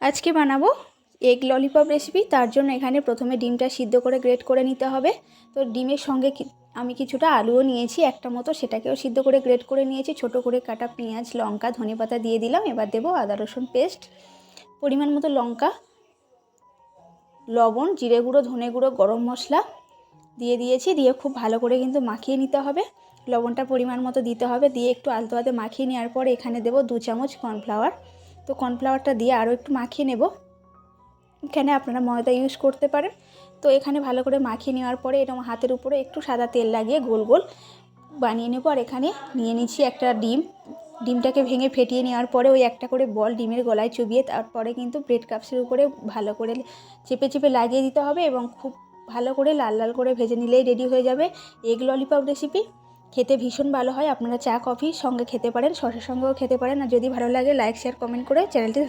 আজকে বানাবো egg lollipop recipe. তার জন্য এখানে প্রথমে ডিমটা সিদ্ধ করে গ্রেট করে নিতে হবে। তো ডিমের সঙ্গে আমি কিছুটা আলুও নিয়েছি একটা মতো, সেটাকেও সিদ্ধ করে গ্রেট করে নিয়েছি। ছোট করে কাটা পেঁয়াজ, লঙ্কা, ধনেপাতা দিয়ে দিলাম। এবার দেবো আদা রসুন পেস্ট, পরিমাণ মতো লঙ্কা, লবণ, জিরে গুঁড়ো, ধনে গুঁড়ো, গরম মশলা দিয়ে দিয়েছি। দিয়ে খুব ভালো করে কিন্তু মাখিয়ে নিতে হবে। লবণটা পরিমাণ মতো দিতে হবে। দিয়ে একটু আলতো হাতে মাখিয়ে নেওয়ার পরে এখানে দেবো 2 চামচ কর্নফ্লাওয়ার। তো কর্নফ্লাওয়ারটা দিয়ে আরও একটু মাখিয়ে নেব। এখানে আপনারা ময়দা ইউজ করতে পারেন। তো এখানে ভালো করে মাখিয়ে নেওয়ার পরে এরকম হাতের উপরে একটু সাদা তেল লাগিয়ে গোল গোল বানিয়ে নেব। আর এখানে নিয়ে নিচ্ছি একটা ডিমটাকে ভেঙে ফেটিয়ে নেওয়ার পরে ওই একটা করে বল ডিমের গলায় চুবিয়ে তারপরে কিন্তু ব্রেড কাপসের উপরে ভালো করে চেপে চেপে লাগিয়ে দিতে হবে এবং খুব ভালো করে লাল লাল করে ভেজে নিলেই রেডি হয়ে যাবে এগ ললিপপ রেসিপি। খেতে ভীষণ ভালো হয়। আপনারা চা কফির সঙ্গে খেতে পারেন, সসের সঙ্গেও খেতে পারেন। আর যদি ভালো লাগে লাইক শেয়ার কমেন্ট করে চ্যানেলটি